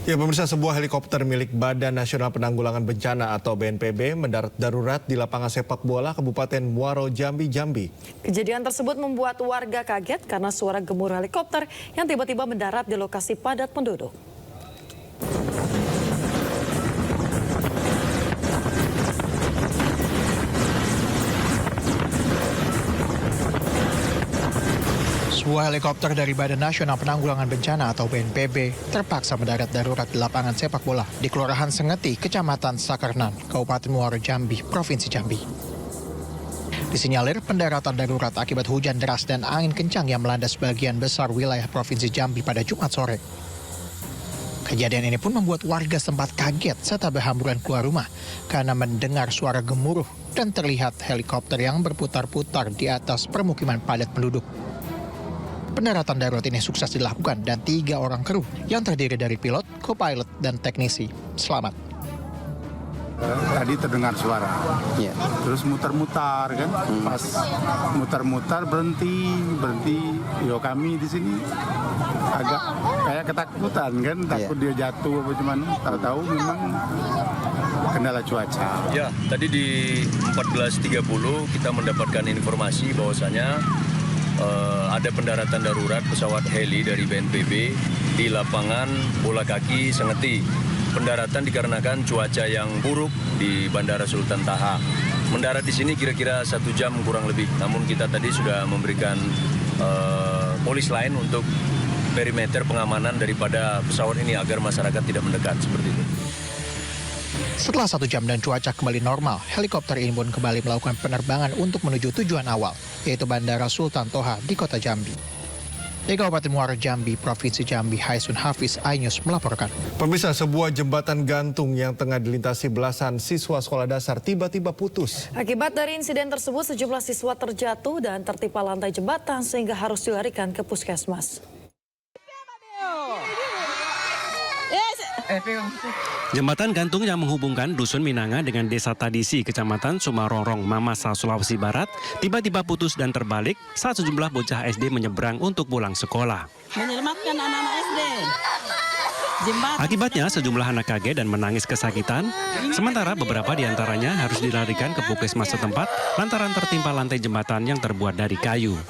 Ya, pemirsa, sebuah helikopter milik Badan Nasional Penanggulangan Bencana atau BNPB mendarat darurat di lapangan sepak bola Kabupaten Muaro Jambi, Jambi. Kejadian tersebut membuat warga kaget karena suara gemuruh helikopter yang tiba-tiba mendarat di lokasi padat penduduk. Sebuah helikopter dari Badan Nasional Penanggulangan Bencana atau BNPB terpaksa mendarat darurat di lapangan sepak bola di Kelurahan Sengeti, Kecamatan Sakarnan, Kabupaten Muaro Jambi, Provinsi Jambi. Disinyalir pendaratan darurat akibat hujan deras dan angin kencang yang melanda sebagian besar wilayah Provinsi Jambi pada Jumat sore. Kejadian ini pun membuat warga sempat kaget serta berhamburan keluar rumah karena mendengar suara gemuruh dan terlihat helikopter yang berputar-putar di atas permukiman padat penduduk. Pendaratan darurat ini sukses dilakukan dan 3 orang kru yang terdiri dari pilot, co-pilot, dan teknisi selamat. Tadi terdengar suara, terus mutar-mutar kan, pas mutar-mutar berhenti. Yo kami di sini agak kayak ketakutan kan, takut dia jatuh apa cuman, tahu-tahu memang kendala cuaca. Ya, tadi di 14.30 kita mendapatkan informasi bahwasanya ada pendaratan darurat pesawat heli dari BNPB di lapangan bola kaki Sengeti. Pendaratan dikarenakan cuaca yang buruk di Bandara Sultan Taha. Mendarat di sini kira-kira 1 jam kurang lebih. Namun kita tadi sudah memberikan polis lain untuk perimeter pengamanan daripada pesawat ini agar masyarakat tidak mendekat seperti itu. Setelah 1 jam dan cuaca kembali normal, helikopter ini pun kembali melakukan penerbangan untuk menuju tujuan awal, yaitu Bandara Sultan Toha di Kota Jambi. Di Kabupaten Muaro Jambi, Provinsi Jambi, Haisun Hafiz, iNews melaporkan. Pemirsa, sebuah jembatan gantung yang tengah dilintasi belasan siswa sekolah dasar tiba-tiba putus. Akibat dari insiden tersebut, sejumlah siswa terjatuh dan tertimpa lantai jembatan sehingga harus dilarikan ke puskesmas. Jembatan gantung yang menghubungkan Dusun Minanga dengan Desa Tadisi, Kecamatan Sumarorong, Mamasa, Sulawesi Barat, tiba-tiba putus dan terbalik saat sejumlah bocah SD menyeberang untuk pulang sekolah. Menyelamatkan anak-anak SD. Akibatnya sejumlah anak kaget dan menangis kesakitan, sementara beberapa di antaranya harus dilarikan ke puskesmas setempat lantaran tertimpa lantai jembatan yang terbuat dari kayu.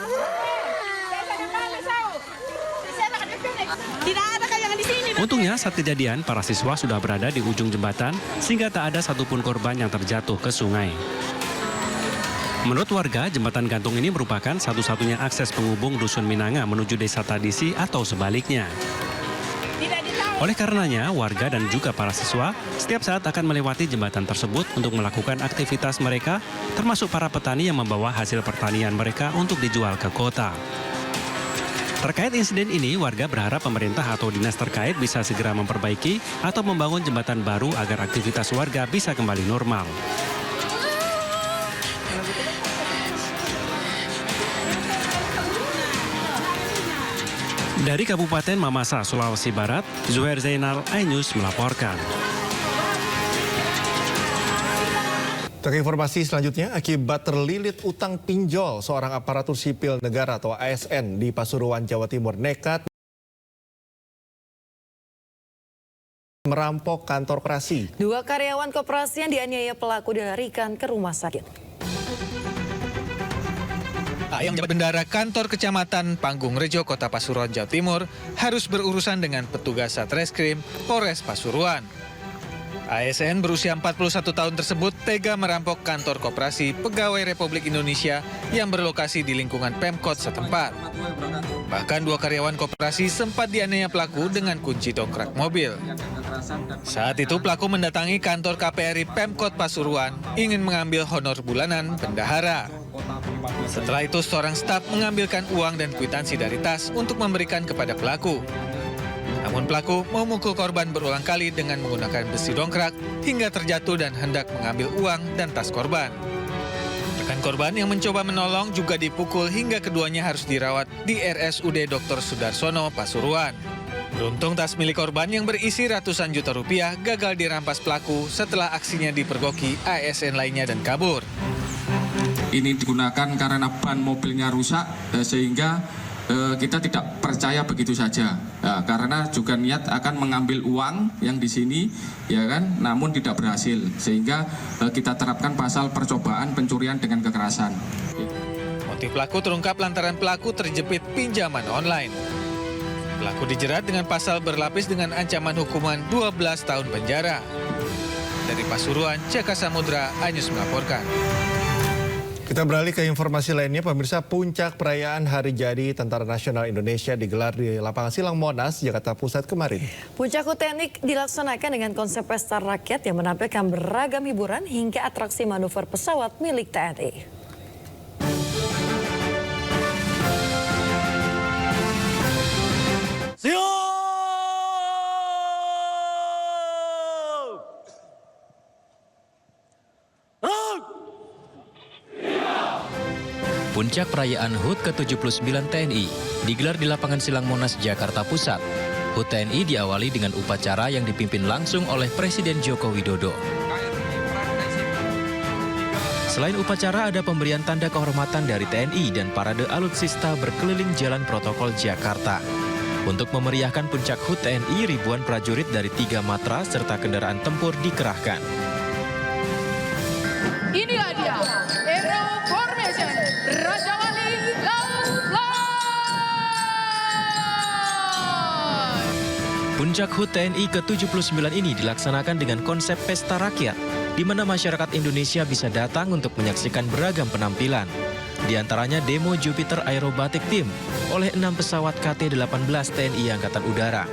Untungnya saat kejadian, para siswa sudah berada di ujung jembatan sehingga tak ada satupun korban yang terjatuh ke sungai. Menurut warga, jembatan gantung ini merupakan satu-satunya akses penghubung Dusun Minanga menuju Desa Tadisi atau sebaliknya. Oleh karenanya, warga dan juga para siswa setiap saat akan melewati jembatan tersebut untuk melakukan aktivitas mereka, termasuk para petani yang membawa hasil pertanian mereka untuk dijual ke kota. Terkait insiden ini, warga berharap pemerintah atau dinas terkait bisa segera memperbaiki atau membangun jembatan baru agar aktivitas warga bisa kembali normal. Dari Kabupaten Mamasa, Sulawesi Barat, Zuhair Zainal, iNews melaporkan. Ke informasi selanjutnya, akibat terlilit utang pinjol, seorang aparatur sipil negara atau ASN di Pasuruan, Jawa Timur nekat merampok kantor koperasi. 2 karyawan koperasi yang dianiaya pelaku dilarikan ke rumah sakit. Yang bendara kantor Kecamatan Panggung Rejo, Kota Pasuruan, Jawa Timur harus berurusan dengan petugas Satreskrim Polres Pasuruan. ASN berusia 41 tahun tersebut tega merampok kantor koperasi Pegawai Republik Indonesia yang berlokasi di lingkungan Pemkot setempat. Bahkan 2 karyawan koperasi sempat dianiaya pelaku dengan kunci dongkrak mobil. Saat itu pelaku mendatangi kantor KPRI Pemkot Pasuruan ingin mengambil honor bulanan bendahara. Setelah itu seorang staf mengambilkan uang dan kwitansi dari tas untuk memberikan kepada pelaku. Namun pelaku memukul korban berulang kali dengan menggunakan besi dongkrak hingga terjatuh dan hendak mengambil uang dan tas korban. Rekan korban yang mencoba menolong juga dipukul hingga keduanya harus dirawat di RSUD Dr. Sudarsono, Pasuruan. Beruntung tas milik korban yang berisi ratusan juta rupiah gagal dirampas pelaku setelah aksinya dipergoki ASN lainnya dan kabur. Ini digunakan karena ban mobilnya rusak sehingga kita tidak percaya begitu saja, karena juga niat akan mengambil uang yang di sini, ya kan, namun tidak berhasil, sehingga kita terapkan pasal percobaan pencurian dengan kekerasan. Motif pelaku terungkap lantaran pelaku terjepit pinjaman online. Pelaku dijerat dengan pasal berlapis dengan ancaman hukuman 12 tahun penjara. Dari Pasuruan, Jaka Samudra, iNews melaporkan. Kita beralih ke informasi lainnya, pemirsa. Puncak perayaan Hari Jadi Tentara Nasional Indonesia digelar di lapangan Silang Monas, Jakarta Pusat kemarin. Puncak HUT TNI dilaksanakan dengan konsep pesta rakyat yang menampilkan beragam hiburan hingga atraksi manuver pesawat milik TNI. Puncak perayaan HUT ke-79 TNI digelar di lapangan Silang Monas, Jakarta Pusat. HUT TNI diawali dengan upacara yang dipimpin langsung oleh Presiden Joko Widodo. Selain upacara, ada pemberian tanda kehormatan dari TNI dan parade alutsista berkeliling jalan protokol Jakarta. Untuk memeriahkan puncak HUT TNI, ribuan prajurit dari 3 matra serta kendaraan tempur dikerahkan. Inilah dia, Aero Formation Raja Wali Laut. Puncak HUT TNI ke-79 ini dilaksanakan dengan konsep pesta rakyat, di mana masyarakat Indonesia bisa datang untuk menyaksikan beragam penampilan. Di antaranya demo Jupiter Aerobatic Team oleh 6 pesawat KT-18 TNI Angkatan Udara.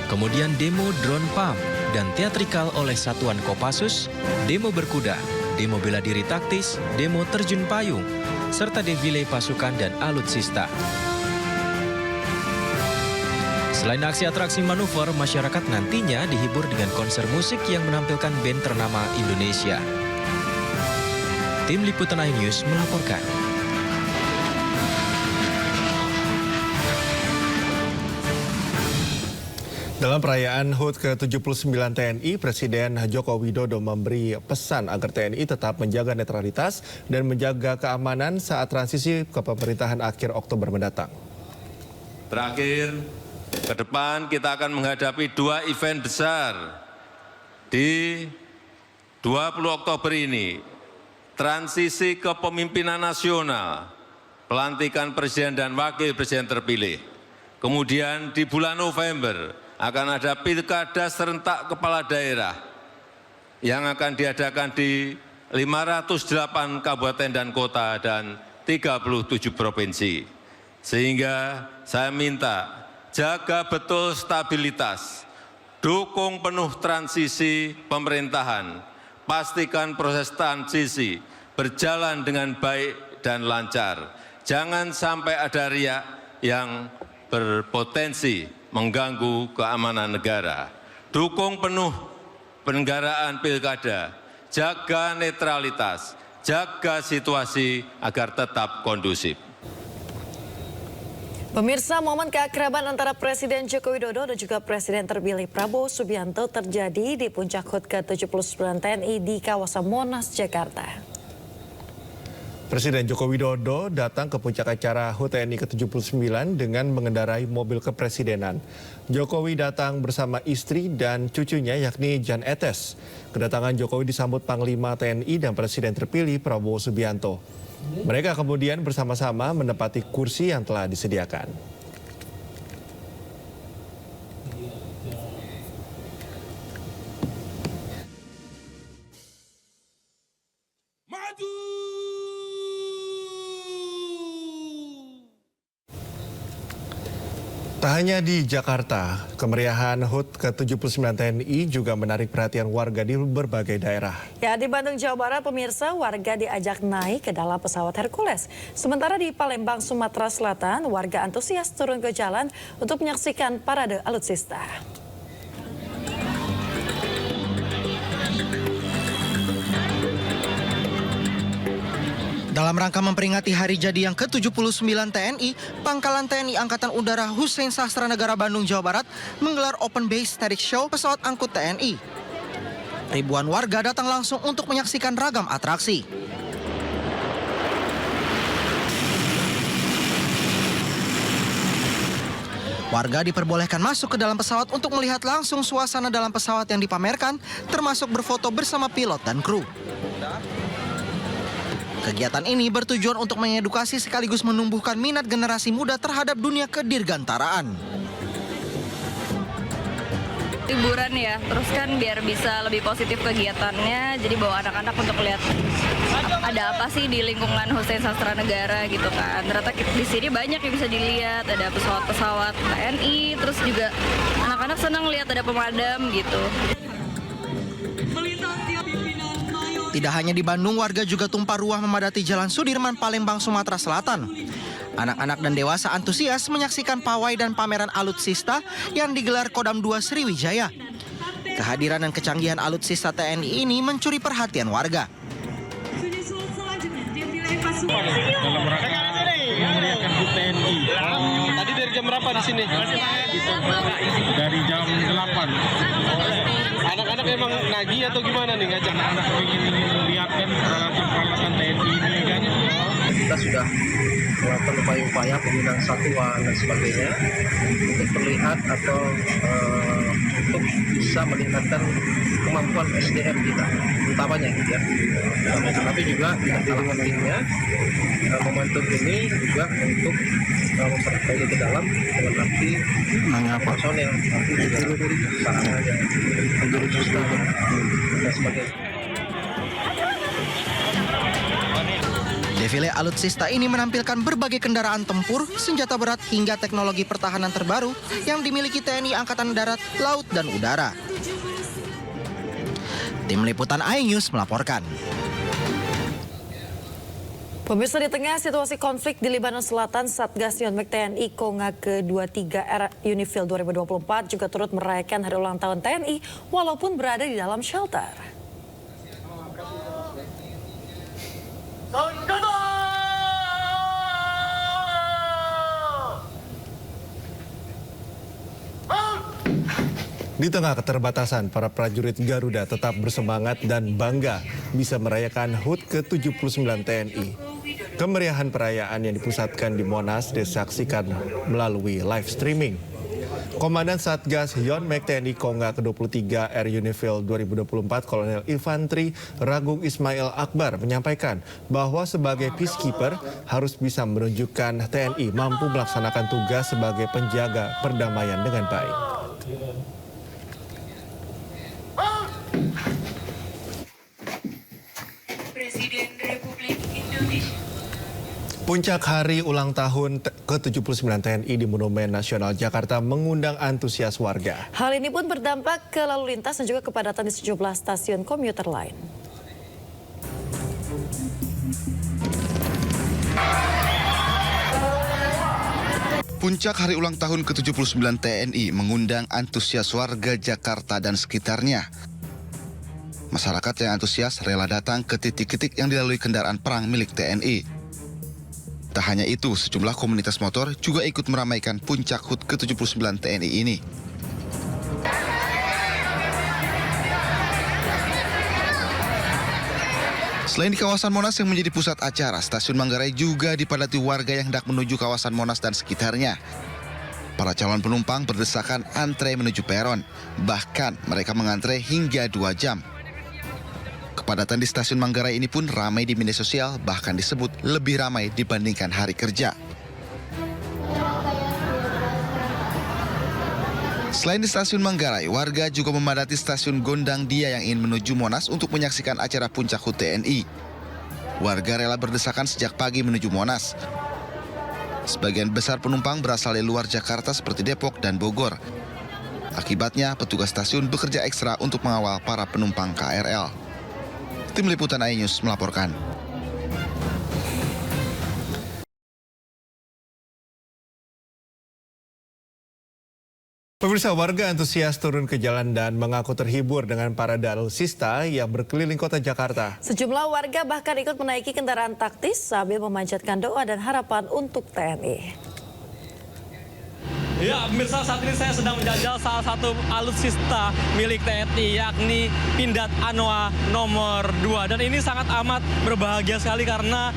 Kemudian demo drone pump dan teatrikal oleh Satuan Kopassus, demo berkuda, demo bela diri taktis, demo terjun payung, serta defile pasukan dan alutsista. Selain aksi-atraksi manuver, masyarakat nantinya dihibur dengan konser musik yang menampilkan band ternama Indonesia. Tim Liputan iNews melaporkan. Dalam perayaan HUT ke-79 TNI, Presiden Joko Widodo memberi pesan agar TNI tetap menjaga netralitas dan menjaga keamanan saat transisi ke pemerintahan akhir Oktober mendatang. Terakhir, ke depan kita akan menghadapi 2 event besar di 20 Oktober ini. Transisi kepemimpinan nasional, pelantikan Presiden dan Wakil Presiden terpilih. Kemudian di bulan November akan ada pilkada serentak kepala daerah yang akan diadakan di 508 kabupaten dan kota dan 37 provinsi. Sehingga saya minta jaga betul stabilitas, dukung penuh transisi pemerintahan, pastikan proses transisi berjalan dengan baik dan lancar. Jangan sampai ada riak yang berpotensi mengganggu keamanan negara. Dukung penuh penyelenggaraan pilkada, jaga netralitas, jaga situasi agar tetap kondusif. Pemirsa, momen keakraban antara Presiden Joko Widodo dan juga Presiden terpilih Prabowo Subianto terjadi di puncak HUT ke-79 TNI di kawasan Monas, Jakarta. Presiden Joko Widodo datang ke puncak acara HUT TNI ke-79 dengan mengendarai mobil kepresidenan. Jokowi datang bersama istri dan cucunya yakni Jan Etes. Kedatangan Jokowi disambut Panglima TNI dan Presiden terpilih Prabowo Subianto. Mereka kemudian bersama-sama menempati kursi yang telah disediakan. Tak hanya di Jakarta, kemeriahan HUT ke-79 TNI juga menarik perhatian warga di berbagai daerah. Ya, di Bandung, Jawa Barat, pemirsa, warga diajak naik ke dalam pesawat Hercules. Sementara di Palembang, Sumatera Selatan, warga antusias turun ke jalan untuk menyaksikan parade alutsista. Dalam rangka memperingati hari jadi yang ke-79 TNI, Pangkalan TNI Angkatan Udara Hussein Sastra Negara Bandung, Jawa Barat menggelar Open Base Static Show pesawat angkut TNI. Ribuan warga datang langsung untuk menyaksikan ragam atraksi. Warga diperbolehkan masuk ke dalam pesawat untuk melihat langsung suasana dalam pesawat yang dipamerkan, termasuk berfoto bersama pilot dan kru. Kegiatan ini bertujuan untuk mengedukasi sekaligus menumbuhkan minat generasi muda terhadap dunia kedirgantaraan. Liburan ya, terus kan biar bisa lebih positif kegiatannya, jadi bawa anak-anak untuk lihat ada apa sih di lingkungan Hussein Sastra Negara gitu kan. Ternyata di sini banyak yang bisa dilihat, ada pesawat-pesawat TNI, terus juga anak-anak senang lihat ada pemadam gitu. Tidak hanya di Bandung, warga juga tumpah ruah memadati Jalan Sudirman, Palembang, Sumatera Selatan. Anak-anak dan dewasa antusias menyaksikan pawai dan pameran alutsista yang digelar Kodam 2 Sriwijaya. Kehadiran dan kecanggihan alutsista TNI ini mencuri perhatian warga. Dalam rangka memeriahkan HUT TNI. Tadi dari jam berapa di sini? Dari jam 8. Anak-anak emang nagih atau gimana nih ngajak anak ingin lihat kan peralatan TNI ini kan? Kita sudah melakukan upaya-upaya pembinaan satuan dan sebagainya untuk melihat atau untuk bisa meningkatkan kemampuan SDM kita, utamanya gitu ya. Tapi juga dengan pentingnya momentum ini juga untuk memperbaiki ke dalam dengan arti personel, nanti juga sarana yang menjadi sistem dan sebagainya. Defile alutsista ini menampilkan berbagai kendaraan tempur, senjata berat hingga teknologi pertahanan terbaru yang dimiliki TNI Angkatan Darat, Laut, dan Udara. Tim Liputan iNews melaporkan. Pemirsa, di tengah situasi konflik di Lebanon Selatan, Satgas Yonmek TNI Konga ke-23 Unifil 2024 juga turut merayakan hari ulang tahun TNI walaupun berada di dalam shelter. Di tengah keterbatasan, para prajurit Garuda tetap bersemangat dan bangga bisa merayakan HUT ke-79 TNI. Kemeriahan perayaan yang dipusatkan di Monas disaksikan melalui live streaming. Komandan Satgas Yonmek TNI Konga ke-23 Unifil 2024 Kolonel Infantri Ragung Ismail Akbar menyampaikan bahwa sebagai peacekeeper harus bisa menunjukkan TNI mampu melaksanakan tugas sebagai penjaga perdamaian dengan baik. Presiden Republik Indonesia. Puncak hari ulang tahun ke-79 TNI di Monumen Nasional Jakarta mengundang antusias warga. Hal ini pun berdampak ke lalu lintas dan juga kepadatan di sejumlah stasiun komuter lain. Puncak hari ulang tahun ke-79 TNI mengundang antusias warga Jakarta dan sekitarnya. Masyarakat yang antusias rela datang ke titik-titik yang dilalui kendaraan perang milik TNI. Tak hanya itu, sejumlah komunitas motor juga ikut meramaikan puncak HUT ke-79 TNI ini. Selain di kawasan Monas yang menjadi pusat acara, Stasiun Manggarai juga dipadati warga yang hendak menuju kawasan Monas dan sekitarnya. Para calon penumpang berdesakan antre menuju peron, bahkan mereka mengantre hingga 2 jam. Kepadatan di Stasiun Manggarai ini pun ramai di media sosial, bahkan disebut lebih ramai dibandingkan hari kerja. Selain di Stasiun Manggarai, warga juga memadati Stasiun Gondang Dia yang ingin menuju Monas untuk menyaksikan acara puncak HUT TNI. Warga rela berdesakan sejak pagi menuju Monas. Sebagian besar penumpang berasal dari luar Jakarta seperti Depok dan Bogor. Akibatnya, petugas stasiun bekerja ekstra untuk mengawal para penumpang KRL. Tim Liputan iNews melaporkan. Pemirsa, warga antusias turun ke jalan dan mengaku terhibur dengan parade alutsista yang berkeliling kota Jakarta. Sejumlah warga bahkan ikut menaiki kendaraan taktis sambil memanjatkan doa dan harapan untuk TNI. Ya, pemirsa, saat ini saya sedang menjajal salah satu alutsista milik TNI, yakni Pindad Anoa nomor 2. Dan ini sangat amat berbahagia sekali karena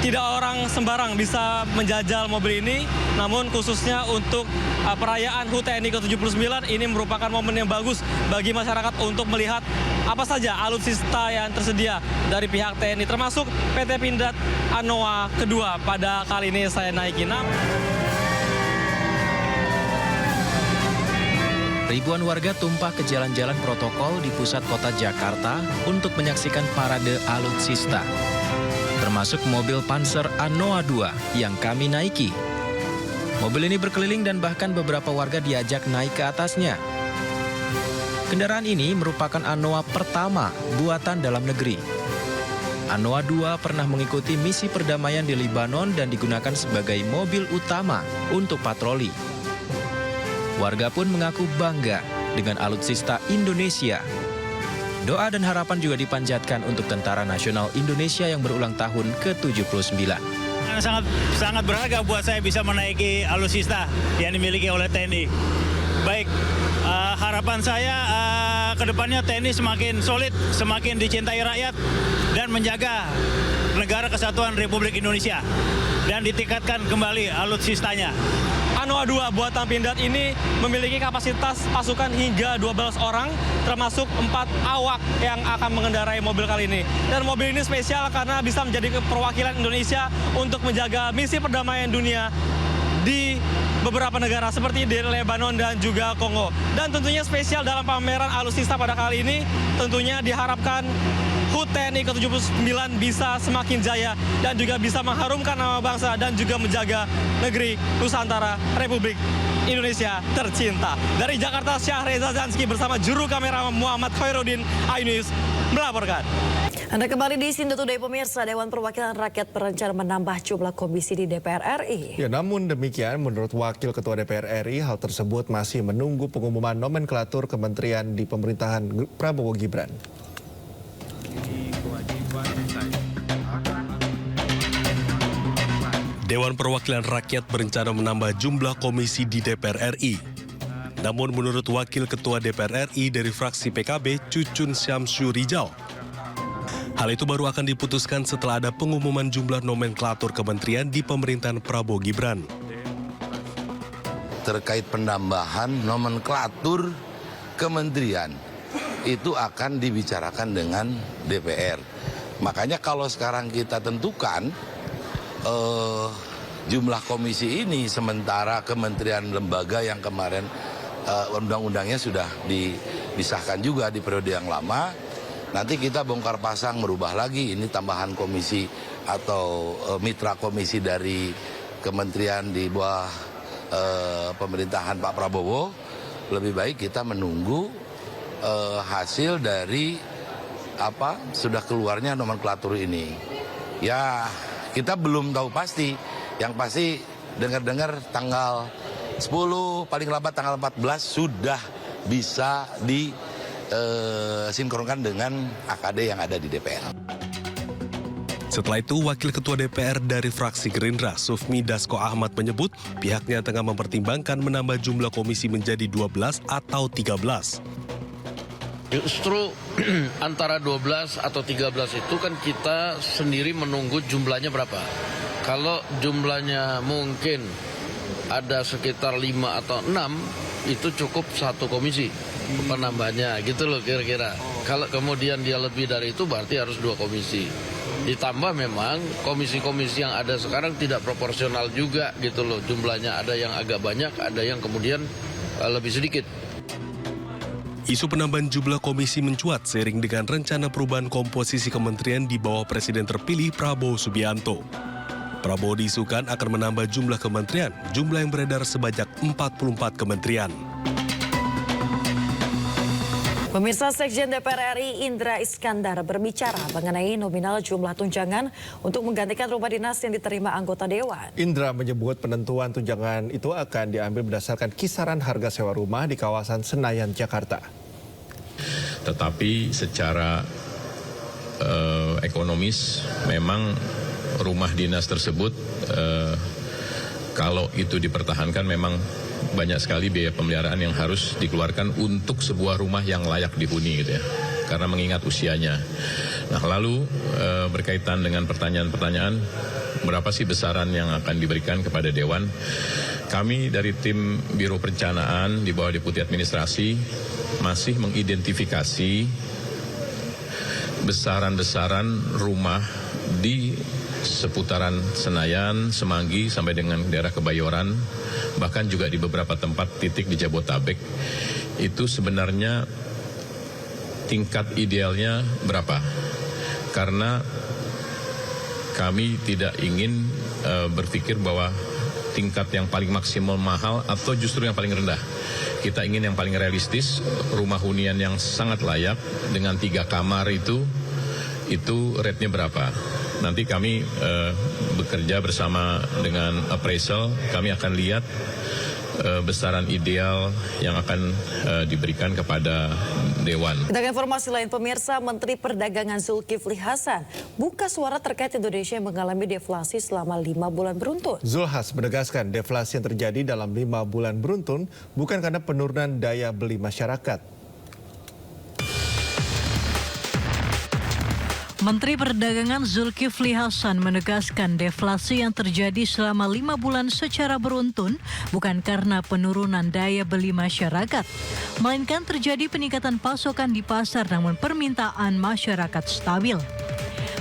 tidak orang sembarang bisa menjajal mobil ini, namun khususnya untuk perayaan HUT TNI ke-79 ini merupakan momen yang bagus bagi masyarakat untuk melihat apa saja alutsista yang tersedia dari pihak TNI, termasuk PT Pindad Anoa kedua pada kali ini saya naiki. Ribuan warga tumpah ke jalan-jalan protokol di pusat kota Jakarta untuk menyaksikan parade alutsista, termasuk mobil Panzer Anoa 2 yang kami naiki. Mobil ini berkeliling dan bahkan beberapa warga diajak naik ke atasnya. Kendaraan ini merupakan Anoa pertama buatan dalam negeri. Anoa 2 pernah mengikuti misi perdamaian di Lebanon dan digunakan sebagai mobil utama untuk patroli. Warga pun mengaku bangga dengan alutsista Indonesia. Doa dan harapan juga dipanjatkan untuk Tentara Nasional Indonesia yang berulang tahun ke-79. Sangat berharga buat saya bisa menaiki alutsista yang dimiliki oleh TNI. Baik, harapan saya ke depannya TNI semakin solid, semakin dicintai rakyat, dan menjaga negara kesatuan Republik Indonesia. Dan ditingkatkan kembali alutsistanya. Anoa 2 buatan Pindad ini memiliki kapasitas pasukan hingga 12 orang, termasuk 4 awak yang akan mengendarai mobil kali ini. Dan mobil ini spesial karena bisa menjadi perwakilan Indonesia untuk menjaga misi perdamaian dunia di beberapa negara seperti di Lebanon dan juga Kongo. Dan tentunya spesial dalam pameran alutsista pada kali ini, tentunya diharapkan HUT TNI ke-79 bisa semakin jaya dan juga bisa mengharumkan nama bangsa dan juga menjaga negeri Nusantara Republik Indonesia tercinta. Dari Jakarta, Syahreza Zanski bersama juru kamera Muhammad Khairuddin, iNews melaporkan. Anda kembali di Sindo Today pemirsa. Dewan Perwakilan Rakyat berencana menambah jumlah komisi di DPR RI. Ya, namun demikian menurut Wakil Ketua DPR RI, hal tersebut masih menunggu pengumuman nomenklatur kementerian di pemerintahan Prabowo Gibran. Dewan Perwakilan Rakyat berencana menambah jumlah komisi di DPR RI. Namun menurut Wakil Ketua DPR RI dari fraksi PKB, Cucun Syamsu Rijal, hal itu baru akan diputuskan setelah ada pengumuman jumlah nomenklatur kementerian di pemerintahan Prabowo Gibran. Terkait penambahan nomenklatur kementerian, itu akan dibicarakan dengan DPR. Makanya kalau sekarang kita tentukan jumlah komisi ini, sementara kementerian lembaga yang kemarin undang-undangnya sudah disahkan juga di periode yang lama, nanti kita bongkar pasang merubah lagi ini tambahan komisi atau mitra komisi dari kementerian di bawah pemerintahan Pak Prabowo. Lebih baik kita menunggu hasil dari sudah keluarnya nomenklatur ini. Ya, kita belum tahu pasti. Yang pasti dengar-dengar tanggal 10, paling lambat tanggal 14 sudah bisa disinkronkan dengan AKD yang ada di DPR. Setelah itu, Wakil Ketua DPR dari fraksi Gerindra, Sufmi Dasko Ahmad menyebut pihaknya tengah mempertimbangkan menambah jumlah komisi menjadi 12 atau 13. Justru antara 12 atau 13 itu kan kita sendiri menunggu jumlahnya berapa. Kalau jumlahnya mungkin ada sekitar 5 atau 6, itu cukup satu komisi penambahnya gitu loh kira-kira. Kalau kemudian dia lebih dari itu berarti harus 2 komisi. Ditambah memang komisi-komisi yang ada sekarang tidak proporsional juga gitu loh jumlahnya. Ada yang agak banyak, ada yang kemudian lebih sedikit. Isu penambahan jumlah komisi mencuat seiring dengan rencana perubahan komposisi kementerian di bawah Presiden terpilih Prabowo Subianto. Prabowo diisukan akan menambah jumlah kementerian, jumlah yang beredar sebanyak 44 kementerian. Pemirsa, Sekjen DPR RI Indra Iskandar berbicara mengenai nominal jumlah tunjangan untuk menggantikan rumah dinas yang diterima anggota Dewan. Indra menyebut penentuan tunjangan itu akan diambil berdasarkan kisaran harga sewa rumah di kawasan Senayan, Jakarta. Tetapi secara ekonomis memang rumah dinas tersebut kalau itu dipertahankan memang banyak sekali biaya pemeliharaan yang harus dikeluarkan untuk sebuah rumah yang layak dihuni gitu ya, karena mengingat usianya. Nah lalu berkaitan dengan pertanyaan-pertanyaan berapa sih besaran yang akan diberikan kepada Dewan. Kami dari tim Biro Perencanaan di bawah Deputi Administrasi masih mengidentifikasi besaran-besaran rumah di seputaran Senayan, Semanggi, sampai dengan daerah Kebayoran, bahkan juga di beberapa tempat titik di Jabotabek, itu sebenarnya tingkat idealnya berapa? Karena kami tidak ingin berpikir bahwa tingkat yang paling maksimal mahal atau justru yang paling rendah. Kita ingin yang paling realistis, rumah hunian yang sangat layak dengan 3 kamar itu rate-nya berapa. Nanti kami bekerja bersama dengan appraisal, kami akan lihat besaran ideal yang akan diberikan kepada Dewan. Kita ke informasi lain, pemirsa. Menteri Perdagangan Zulkifli Hasan buka suara terkait Indonesia yang mengalami deflasi selama 5 bulan beruntun. Zulhas menegaskan deflasi yang terjadi dalam 5 bulan beruntun bukan karena penurunan daya beli masyarakat. Menteri Perdagangan Zulkifli Hasan menegaskan deflasi yang terjadi selama 5 bulan secara beruntun bukan karena penurunan daya beli masyarakat, melainkan terjadi peningkatan pasokan di pasar namun permintaan masyarakat stabil.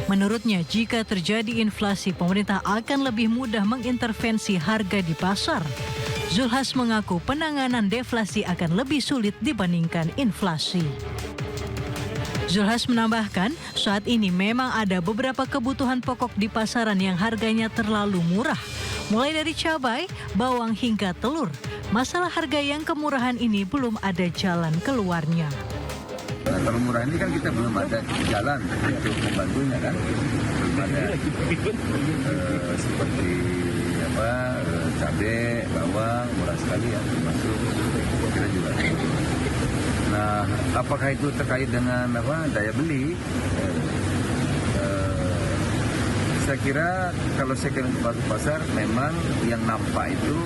Menurutnya, jika terjadi inflasi, pemerintah akan lebih mudah mengintervensi harga di pasar. Zulhas mengaku penanganan deflasi akan lebih sulit dibandingkan inflasi. Zulhas menambahkan, saat ini memang ada beberapa kebutuhan pokok di pasaran yang harganya terlalu murah, mulai dari cabai, bawang hingga telur. Masalah harga yang kemurahan ini belum ada jalan keluarnya. Nah, kalau murah ini kan kita belum ada jalan untuk membantunya kan, belum ada seperti cabai, bawang murah sekali ya, termasuk kita juga. Nah, apakah itu terkait dengan daya beli? Saya kira kalau saya kira untuk pasar memang yang nampak itu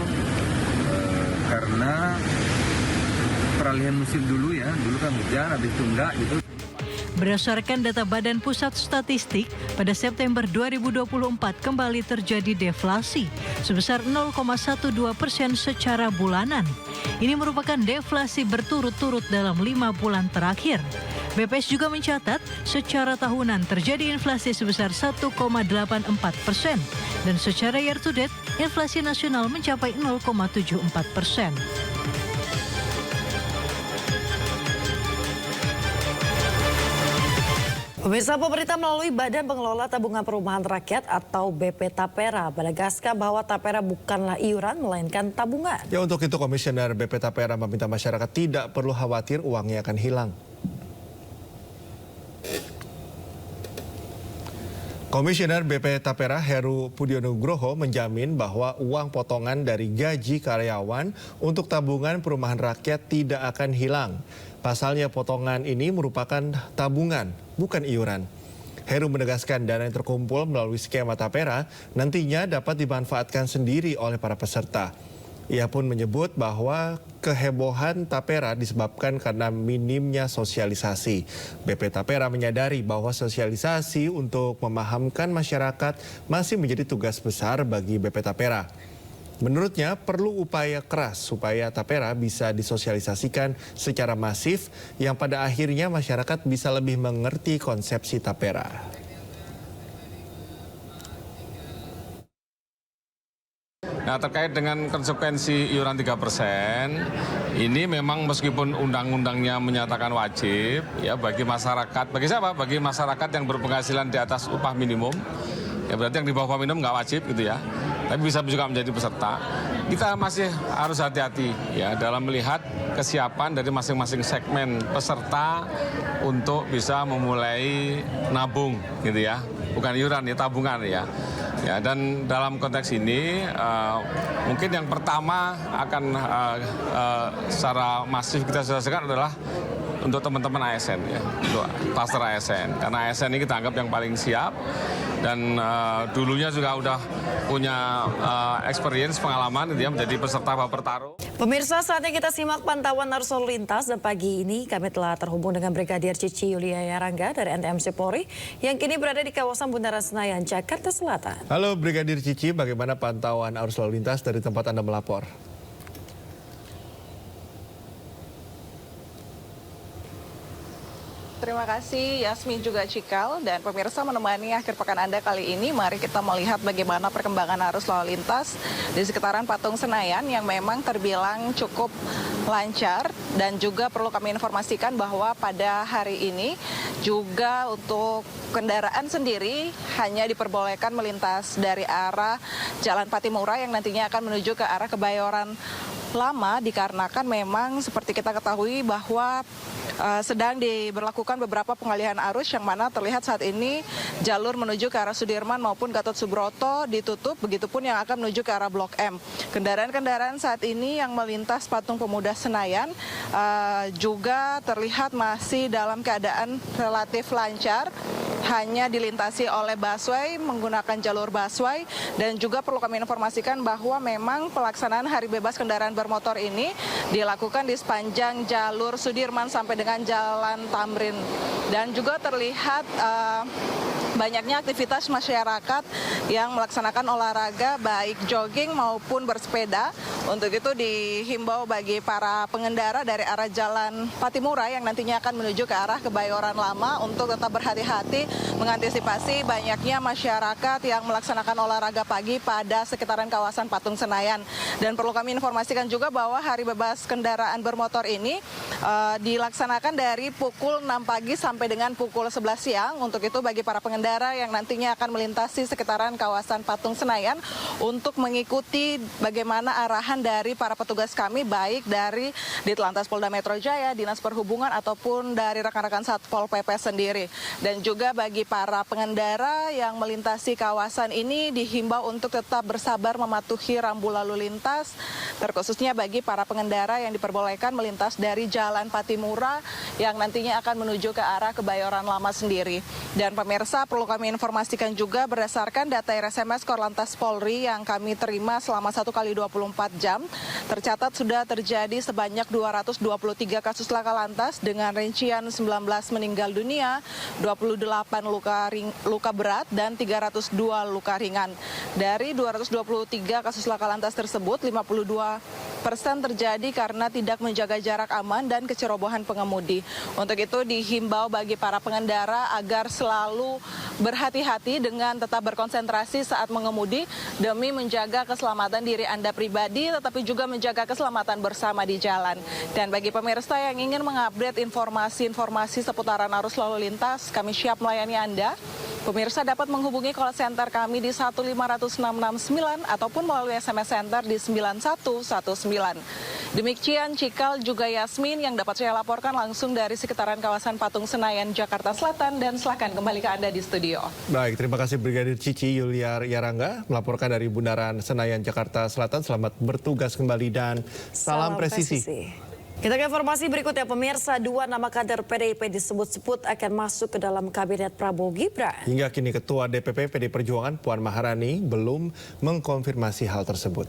karena peralihan musim dulu ya, dulu kan hujan, habis itu enggak gitu. Berdasarkan data Badan Pusat Statistik, pada September 2024 kembali terjadi deflasi sebesar 0,12% secara bulanan. Ini merupakan deflasi berturut-turut dalam 5 bulan terakhir. BPS juga mencatat secara tahunan terjadi inflasi sebesar 1,84% dan secara year to date inflasi nasional mencapai 0,74%. Pemirsa, pemerintah melalui Badan Pengelola Tabungan Perumahan Rakyat atau BP Tapera menegaskan bahwa Tapera bukanlah iuran melainkan tabungan. Ya, untuk itu Komisioner BP Tapera meminta masyarakat tidak perlu khawatir uangnya akan hilang. Komisioner BP Tapera Heru Pudionugroho menjamin bahwa uang potongan dari gaji karyawan untuk tabungan perumahan rakyat tidak akan hilang. Pasalnya potongan ini merupakan tabungan, bukan iuran. Heru menegaskan dana yang terkumpul melalui skema Tapera nantinya dapat dimanfaatkan sendiri oleh para peserta. Ia pun menyebut bahwa kehebohan Tapera disebabkan karena minimnya sosialisasi. BP Tapera menyadari bahwa sosialisasi untuk memahamkan masyarakat masih menjadi tugas besar bagi BP Tapera. Menurutnya perlu upaya keras supaya Tapera bisa disosialisasikan secara masif yang pada akhirnya masyarakat bisa lebih mengerti konsepsi Tapera. Nah, terkait dengan konsekuensi iuran 3%, ini memang meskipun undang-undangnya menyatakan wajib ya bagi masyarakat, bagi siapa? Bagi masyarakat yang berpenghasilan di atas upah minimum. Ya berarti yang di bawah upah minimum nggak wajib gitu ya. Tapi bisa juga menjadi peserta. Kita masih harus hati-hati ya dalam melihat kesiapan dari masing-masing segmen peserta untuk bisa memulai nabung gitu ya. Bukan iuran ya, tabungan ya. Ya, dan dalam konteks ini mungkin yang pertama akan secara masif kita selesaikan adalah untuk teman-teman ASN ya, untuk klaster ASN. Karena ASN ini kita anggap yang paling siap dan dulunya juga udah punya experience, pengalaman gitu ya, menjadi peserta Baper Taruh. Pemirsa, saatnya kita simak pantauan arus lalu lintas dan pagi ini kami telah terhubung dengan Brigadir Cici Yulia Yarangga dari NTMC Polri yang kini berada di kawasan Bundaran Senayan, Jakarta Selatan. Halo Brigadir Cici, bagaimana pantauan arus lalu lintas dari tempat Anda melapor? Terima kasih Yasmin juga Cikal dan pemirsa menemani akhir pekan Anda kali ini. Mari kita melihat bagaimana perkembangan arus lalu lintas di sekitaran Patung Senayan yang memang terbilang cukup lancar dan juga perlu kami informasikan bahwa pada hari ini juga untuk kendaraan sendiri hanya diperbolehkan melintas dari arah Jalan Patimura yang nantinya akan menuju ke arah Kebayoran Lama dikarenakan memang seperti kita ketahui bahwa sedang diberlakukan beberapa pengalihan arus yang mana terlihat saat ini jalur menuju ke arah Sudirman maupun Gatot Subroto ditutup, begitupun yang akan menuju ke arah Blok M. Kendaraan-kendaraan saat ini yang melintas Patung Pemuda Senayan juga terlihat masih dalam keadaan relatif lancar, hanya dilintasi oleh busway menggunakan jalur busway dan juga perlu kami informasikan bahwa memang pelaksanaan hari bebas kendaraan bermotor ini dilakukan di sepanjang jalur Sudirman sampai dengan Jalan Tamrin dan juga terlihat banyaknya aktivitas masyarakat yang melaksanakan olahraga baik jogging maupun bersepeda. Untuk itu dihimbau bagi para pengendara dari arah Jalan Patimura yang nantinya akan menuju ke arah Kebayoran Lama untuk tetap berhati-hati mengantisipasi banyaknya masyarakat yang melaksanakan olahraga pagi pada sekitaran kawasan Patung Senayan. Dan perlu kami informasikan juga bahwa hari bebas kendaraan bermotor ini dilaksanakan dari pukul 6 pagi sampai dengan pukul 11 siang. Untuk itu bagi para pengendara yang nantinya akan melintasi sekitaran kawasan Patung Senayan untuk mengikuti bagaimana arahan dari para petugas kami baik dari Ditlantas Polda Metro Jaya, Dinas Perhubungan ataupun dari rekan-rekan Satpol PP sendiri. Dan juga bagi para pengendara yang melintasi kawasan ini dihimbau untuk tetap bersabar mematuhi rambu lalu lintas, terkhususnya bagi para pengendara yang diperbolehkan melintas dari Jalan Patimura yang nantinya akan menuju ke arah Kebayoran Lama sendiri. Dan pemirsa, perlu kami informasikan juga berdasarkan data RSMS Korlantas Polri yang kami terima selama 1x24 jam, tercatat sudah terjadi sebanyak 223 kasus laka lantas dengan rincian 19 meninggal dunia, 28 luka berat, dan 302 luka ringan. Dari 223 kasus laka lantas tersebut, 52% terjadi karena tidak menjaga jarak aman dan kecerobohan pengemudi. Untuk itu dihimbau bagi para pengendara agar selalu berhati-hati dengan tetap berkonsentrasi saat mengemudi demi menjaga keselamatan diri Anda pribadi tetapi juga menjaga keselamatan bersama di jalan. Dan bagi pemirsa yang ingin mengupdate informasi-informasi seputaran arus lalu lintas, kami siap melayani Anda. Pemirsa dapat menghubungi call center kami di 15669 ataupun melalui SMS center di 9119. Demikian Cikal juga Yasmin yang dapat saya laporkan langsung dari sekitaran kawasan Patung Senayan, Jakarta Selatan, dan silakan kembali ke Anda di studio. Baik, terima kasih Brigadir Cici Yulia Yarangga melaporkan dari Bundaran Senayan, Jakarta Selatan. Selamat bertugas kembali dan salam presisi. Kita ke informasi berikutnya, pemirsa. 2 nama kader PDIP disebut-sebut akan masuk ke dalam kabinet Prabowo Gibran. Hingga kini Ketua DPP PD Perjuangan Puan Maharani belum mengkonfirmasi hal tersebut.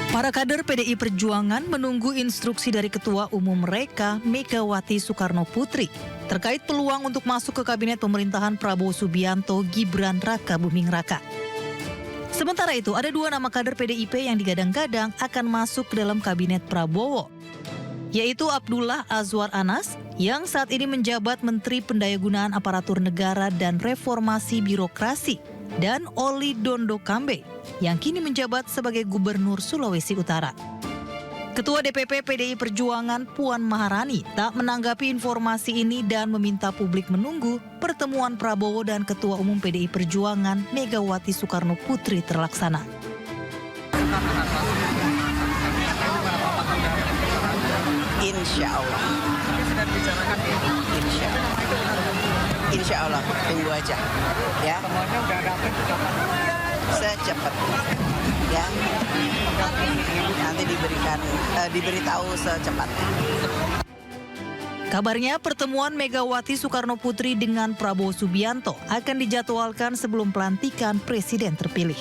Para kader PDI Perjuangan menunggu instruksi dari Ketua Umum mereka, Megawati Soekarno Putri, terkait peluang untuk masuk ke kabinet pemerintahan Prabowo Subianto Gibran Raka Buming Raka. Sementara itu, ada 2 nama kader PDIP yang digadang-gadang akan masuk ke dalam kabinet Prabowo, yaitu Abdullah Azwar Anas yang saat ini menjabat Menteri Pendayagunaan Aparatur Negara dan Reformasi Birokrasi, dan Oli Dondo Kambe yang kini menjabat sebagai Gubernur Sulawesi Utara. Ketua DPP PDI Perjuangan Puan Maharani tak menanggapi informasi ini dan meminta publik menunggu pertemuan Prabowo dan Ketua Umum PDI Perjuangan Megawati Soekarno Putri terlaksana. Insya Allah. Insya Allah, tunggu aja, ya. Semuanya udah dapat secepatnya, ya. Nanti diberitahu secepatnya. Kabarnya pertemuan Megawati Soekarno-Putri dengan Prabowo Subianto akan dijadwalkan sebelum pelantikan presiden terpilih.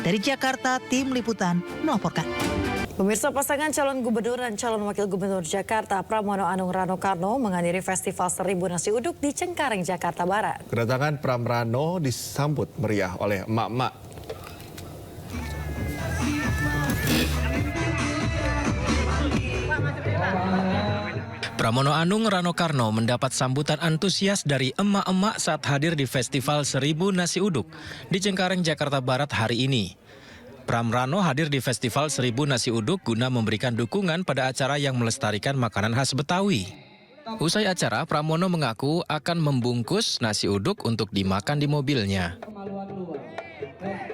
Dari Jakarta, tim liputan melaporkan. Pemirsa, pasangan calon gubernur dan calon wakil gubernur Jakarta Pramono Anung Rano Karno menghadiri Festival 1000 Nasi Uduk di Cengkareng, Jakarta Barat. Kedatangan Pram Rano disambut meriah oleh emak-emak. Pramono Anung Rano Karno mendapat sambutan antusias dari emak-emak saat hadir di Festival 1000 Nasi Uduk di Cengkareng, Jakarta Barat hari ini. Pram Rano hadir di Festival 1000 Nasi Uduk guna memberikan dukungan pada acara yang melestarikan makanan khas Betawi. Usai acara, Pramono mengaku akan membungkus nasi uduk untuk dimakan di mobilnya.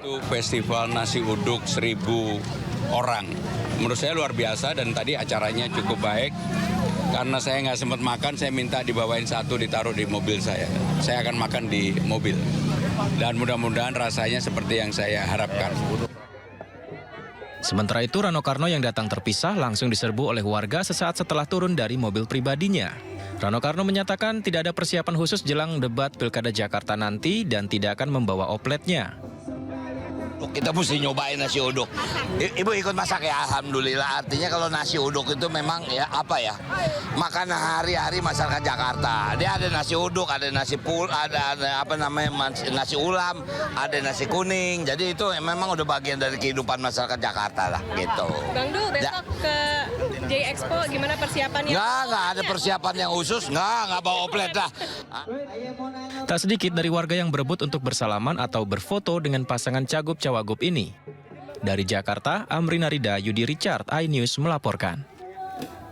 Itu festival nasi uduk 1000 orang. Menurut saya luar biasa dan tadi acaranya cukup baik. Karena saya nggak sempat makan, saya minta dibawain satu ditaruh di mobil saya. Saya akan makan di mobil. Dan mudah-mudahan rasanya seperti yang saya harapkan. Sementara itu, Rano Karno yang datang terpisah langsung diserbu oleh warga sesaat setelah turun dari mobil pribadinya. Rano Karno menyatakan tidak ada persiapan khusus jelang debat Pilkada Jakarta nanti dan tidak akan membawa opletnya. Kita mesti nyobain nasi uduk. Ibu ikut masak ya, alhamdulillah. Artinya kalau nasi uduk itu memang ya apa ya, makanan hari-hari masyarakat Jakarta. Dia ada nasi uduk, ada nasi ada apa namanya nasi ulam, ada nasi kuning. Jadi itu memang udah bagian dari kehidupan masyarakat Jakarta lah, gitu. Bang Dul, besok ke J Expo gimana persiapannya? Nggak ada persiapan yang khusus, nggak bawa oplet lah. Tak sedikit dari warga yang berebut untuk bersalaman atau berfoto dengan pasangan Cagup-Cawagup ini. Dari Jakarta, Amrina Rida, Yudi Richard, iNews melaporkan.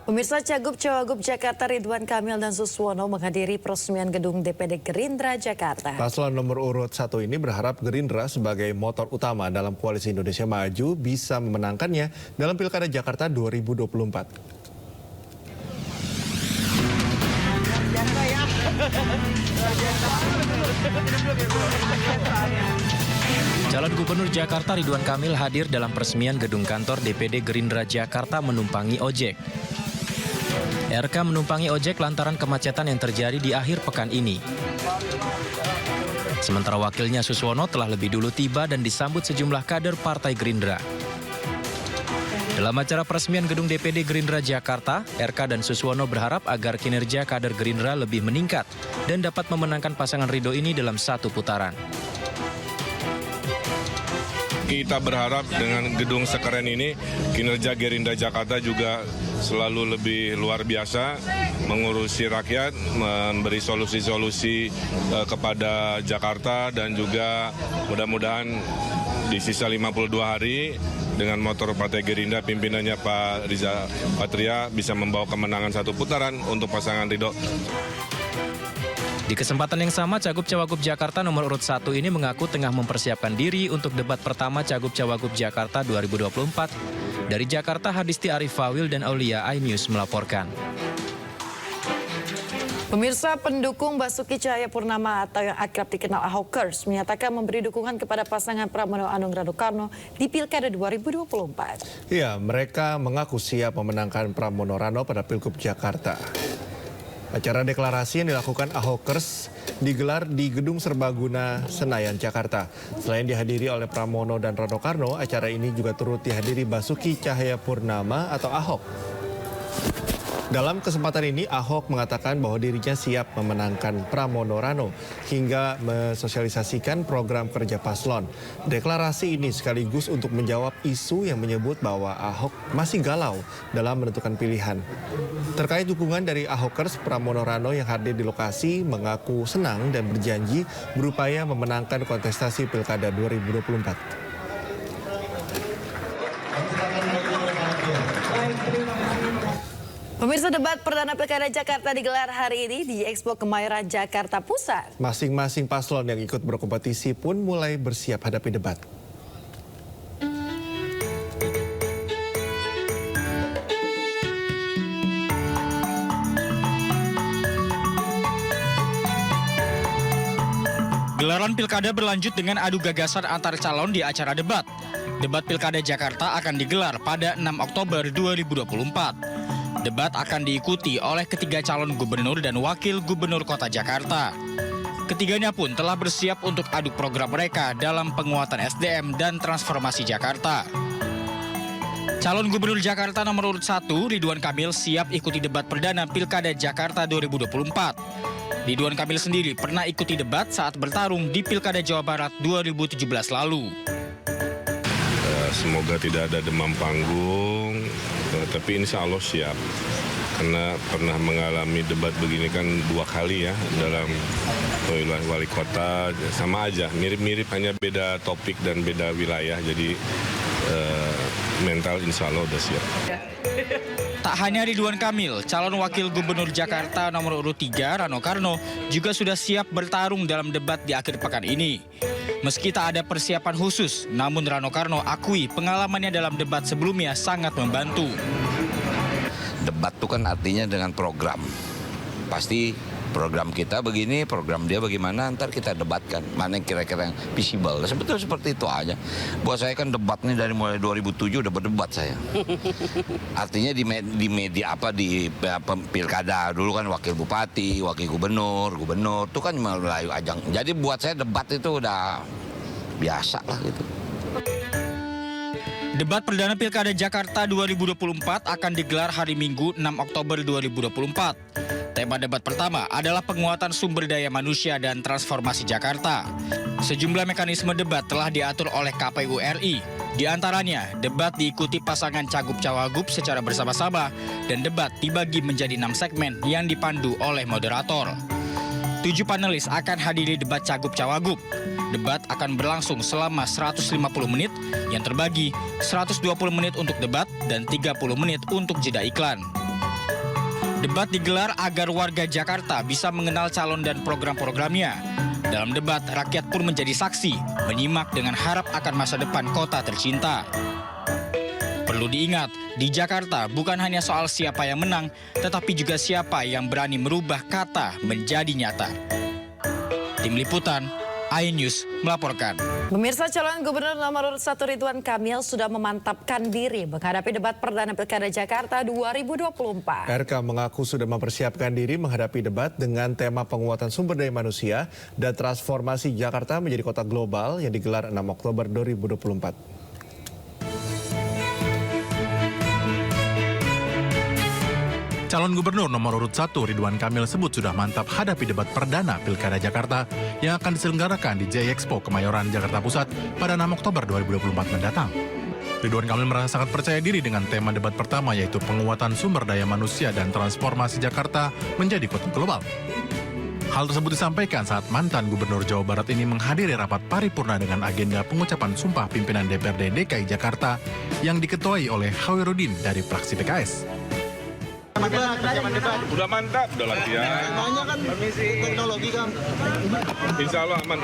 Pemirsa, Cagup-Cawagup Jakarta Ridwan Kamil dan Suswono menghadiri peresmian gedung DPD Gerindra Jakarta. Paslon nomor urut 1 ini berharap Gerindra sebagai motor utama dalam Koalisi Indonesia Maju bisa memenangkannya dalam Pilkada Jakarta 2024. Calon Gubernur Jakarta Ridwan Kamil hadir dalam peresmian gedung kantor DPD Gerindra Jakarta menumpangi ojek. RK menumpangi ojek lantaran kemacetan yang terjadi di akhir pekan ini. Sementara wakilnya Suswono telah lebih dulu tiba dan disambut sejumlah kader Partai Gerindra. Dalam acara peresmian gedung DPD Gerindra Jakarta, RK dan Suswono berharap agar kinerja kader Gerindra lebih meningkat dan dapat memenangkan pasangan Ridho ini dalam satu putaran. Kita berharap dengan gedung sekeren ini, kinerja Gerindra Jakarta juga selalu lebih luar biasa, mengurusi rakyat, memberi solusi-solusi kepada Jakarta, dan juga mudah-mudahan di sisa 52 hari dengan motor Partai Gerindra pimpinannya Pak Riza Patria bisa membawa kemenangan satu putaran untuk pasangan Ridho. Di kesempatan yang sama, Cagup-Cawagup Jakarta nomor urut 1 ini mengaku tengah mempersiapkan diri untuk debat pertama Cagup-Cawagup Jakarta 2024. Dari Jakarta, Hadisti Arif Fawil dan Aulia, iNews melaporkan. Pemirsa, pendukung Basuki Cahayapurnama atau yang akrab dikenal Ahokers menyatakan memberi dukungan kepada pasangan Pramono Anung Rano Karno di Pilkada 2024. Ya, mereka mengaku siap memenangkan Pramono Rano pada Pilgub Jakarta. Acara deklarasi yang dilakukan Ahokers digelar di Gedung Serbaguna Senayan, Jakarta. Selain dihadiri oleh Pramono dan Rano Karno, acara ini juga turut dihadiri Basuki Cahayapurnama atau Ahok. Dalam kesempatan ini, Ahok mengatakan bahwa dirinya siap memenangkan Pramono Rano hingga mensosialisasikan program kerja paslon. Deklarasi ini sekaligus untuk menjawab isu yang menyebut bahwa Ahok masih galau dalam menentukan pilihan. Terkait dukungan dari Ahokers, Pramono Rano yang hadir di lokasi mengaku senang dan berjanji berupaya memenangkan kontestasi Pilkada 2024. Pemirsa, debat perdana Pilkada Jakarta digelar hari ini di Expo Kemayoran, Jakarta Pusat. Masing-masing paslon yang ikut berkompetisi pun mulai bersiap hadapi debat. Gelaran Pilkada berlanjut dengan adu gagasan antar calon di acara debat. Debat Pilkada Jakarta akan digelar pada 6 Oktober 2024. Debat akan diikuti oleh ketiga calon gubernur dan wakil gubernur kota Jakarta. Ketiganya pun telah bersiap untuk adu program mereka dalam penguatan SDM dan transformasi Jakarta. Calon Gubernur Jakarta nomor urut 1, Ridwan Kamil, siap ikuti debat perdana Pilkada Jakarta 2024. Ridwan Kamil sendiri pernah ikuti debat saat bertarung di Pilkada Jawa Barat 2017 lalu. Semoga tidak ada demam panggung, tapi insya Allah siap. Karena pernah mengalami debat begini kan 2 kali ya dalam wilayah wali kota, sama aja, mirip-mirip, hanya beda topik dan beda wilayah, jadi mental insya Allah udah siap. Tak hanya Ridwan Kamil, calon wakil gubernur Jakarta nomor urut 3, Rano Karno, juga sudah siap bertarung dalam debat di akhir pekan ini. Meski tak ada persiapan khusus, namun Rano Karno akui pengalamannya dalam debat sebelumnya sangat membantu. Debat itu kan artinya dengan program. Pasti program kita begini, program dia bagaimana, ntar kita debatkan. Mana yang kira-kira yang visible. Sebetulnya seperti itu aja. Buat saya kan debat ini dari mulai 2007 udah berdebat saya. Artinya di media apa, di pilkada. Dulu kan wakil bupati, wakil gubernur itu kan melalui ajang. Jadi buat saya debat itu udah biasa lah gitu. Debat perdana Pilkada Jakarta 2024 akan digelar hari Minggu 6 Oktober 2024. Tema debat pertama adalah penguatan sumber daya manusia dan transformasi Jakarta. Sejumlah mekanisme debat telah diatur oleh KPU RI. Di antaranya, debat diikuti pasangan cagup-cawagup secara bersama-sama dan debat dibagi menjadi 6 segmen yang dipandu oleh moderator. 7 panelis akan hadiri debat cagup-cawagup. Debat akan berlangsung selama 150 menit yang terbagi 120 menit untuk debat dan 30 menit untuk jeda iklan. Debat digelar agar warga Jakarta bisa mengenal calon dan program-programnya. Dalam debat, rakyat pun menjadi saksi, menyimak dengan harap akan masa depan kota tercinta. Perlu diingat, di Jakarta bukan hanya soal siapa yang menang, tetapi juga siapa yang berani merubah kata menjadi nyata. Tim Liputan, iNews melaporkan. Pemirsa, calon gubernur nomor urut 1 Ridwan Kamil sudah memantapkan diri menghadapi debat perdana Pilkada Jakarta 2024. RK mengaku sudah mempersiapkan diri menghadapi debat dengan tema penguatan sumber daya manusia dan transformasi Jakarta menjadi kota global yang digelar 6 Oktober 2024. Calon Gubernur nomor urut 1 Ridwan Kamil sebut sudah mantap hadapi debat perdana Pilkada Jakarta yang akan diselenggarakan di J-Expo Kemayoran, Jakarta Pusat pada 6 Oktober 2024 mendatang. Ridwan Kamil merasa sangat percaya diri dengan tema debat pertama yaitu penguatan sumber daya manusia dan transformasi Jakarta menjadi kota global. Hal tersebut disampaikan saat mantan Gubernur Jawa Barat ini menghadiri rapat paripurna dengan agenda pengucapan sumpah pimpinan DPRD DKI Jakarta yang diketuai oleh Khawirudin dari fraksi PKS. Udah mantap, udah latihan. Banyak kan teknologi kan. Insya Allah aman.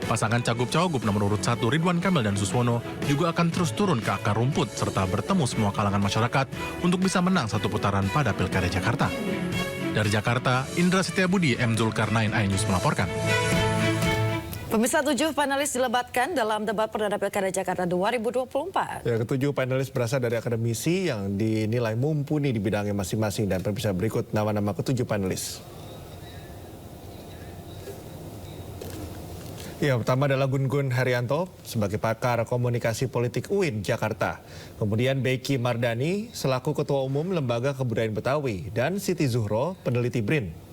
Pasangan cagup-cawagup nomor urut 1 Ridwan Kamil dan Suswono juga akan terus turun ke akar rumput serta bertemu semua kalangan masyarakat untuk bisa menang satu putaran pada Pilkada Jakarta. Dari Jakarta, Indra Setiabudi, M. Zulkarnain, iNews melaporkan. Pemirsa, 7 panelis dilebatkan dalam debat perdana Pilkada Jakarta 2024. Ya, ketujuh panelis berasal dari akademisi yang dinilai mumpuni di bidangnya masing-masing dan pemirsa berikut nama-nama ketujuh panelis. Ya, pertama adalah Gun-Gun Haryanto sebagai pakar komunikasi politik UIN Jakarta. Kemudian Becky Mardani selaku Ketua Umum Lembaga Kebudayaan Betawi dan Siti Zuhro, peneliti BRIN.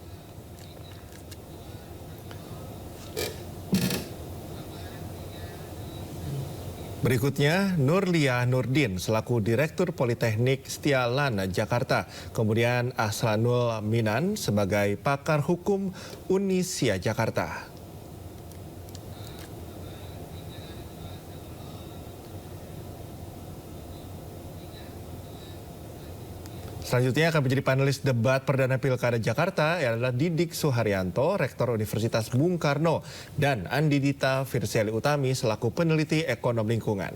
Berikutnya Nurlia Nurdin selaku Direktur Politeknik Setialan Jakarta. Kemudian Aslanul Minan sebagai pakar hukum Unisia Jakarta. Selanjutnya akan menjadi panelis debat perdana Pilkada Jakarta adalah Didik Suharyanto, Rektor Universitas Bung Karno, dan Andidita Firsiali Utami selaku peneliti ekonom lingkungan.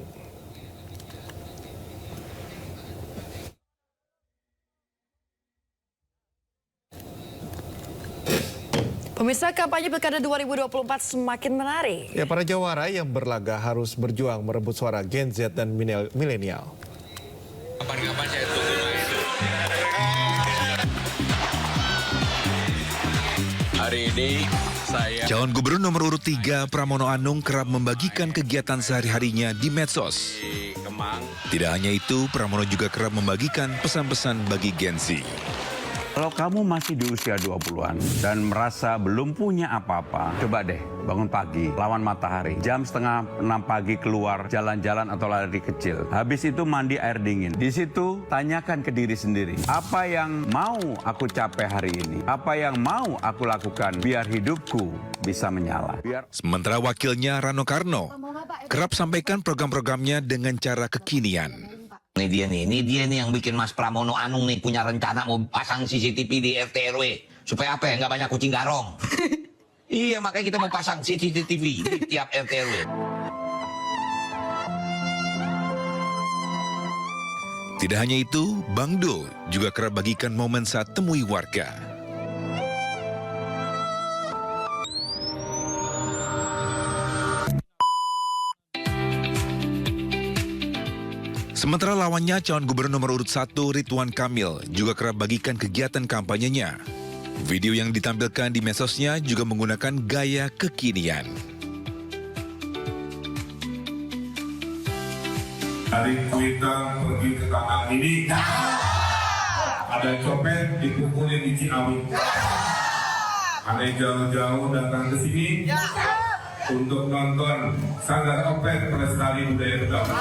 Pemirsa, kampanye Pilkada 2024 semakin menarik. Ya, para jawara yang berlaga harus berjuang merebut suara Gen Z dan milenial. Kapan-kapan saya tunggu Hari ini saya... Calon Gubernur nomor urut 3 Pramono Anung kerap membagikan kegiatan sehari-harinya di medsos. Tidak hanya itu, Pramono juga kerap membagikan pesan-pesan bagi Gen Z. Kalau kamu masih di usia 20-an dan merasa belum punya apa-apa, coba deh bangun pagi, lawan matahari. Jam 5:30 pagi keluar jalan-jalan atau lari kecil. Habis itu mandi air dingin. Di situ tanyakan ke diri sendiri, apa yang mau aku capai hari ini? Apa yang mau aku lakukan biar hidupku bisa menyala? Sementara wakilnya Rano Karno kerap sampaikan program-programnya dengan cara kekinian. Ini dia nih yang bikin Mas Pramono Anung nih punya rencana mau pasang CCTV di RT RW. Supaya apa ya, nggak banyak kucing garong. Iya, makanya kita mau pasang CCTV di tiap RT RW. Tidak hanya itu, Bang Do juga kerap bagikan momen saat temui warga. Sementara lawannya calon gubernur nomor urut 1 Ridwan Kamil juga kerap bagikan kegiatan kampanyenya. Video yang ditampilkan di medsosnya juga menggunakan gaya kekinian. Dari Twitter pergi ke tanah ini, ada copet dipukulin di Ciawi. Ada jauh-jauh datang ke sini untuk nonton Sanggar Opet Pelestari Budaya Betawi.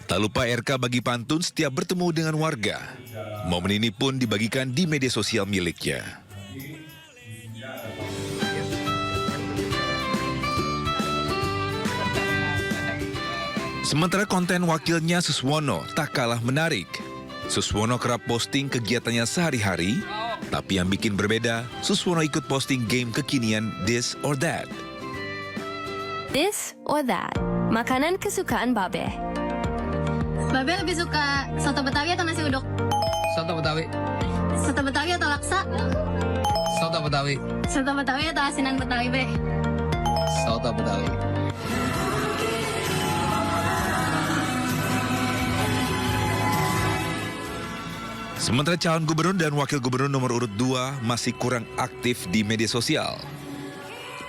Tak lupa RK bagi pantun setiap bertemu dengan warga. Momen ini pun dibagikan di media sosial miliknya. Sementara konten wakilnya Suswono tak kalah menarik. Suswono kerap posting kegiatannya sehari-hari, tapi yang bikin berbeda, Suswono ikut posting game kekinian This or That. This or That, makanan kesukaan Babe. Babe lebih suka soto Betawi atau nasi uduk? Soto Betawi. Soto Betawi atau laksa? Soto Betawi. Soto Betawi atau asinan Betawi, Be? Soto Betawi. Sementara calon gubernur dan wakil gubernur nomor urut 2 masih kurang aktif di media sosial.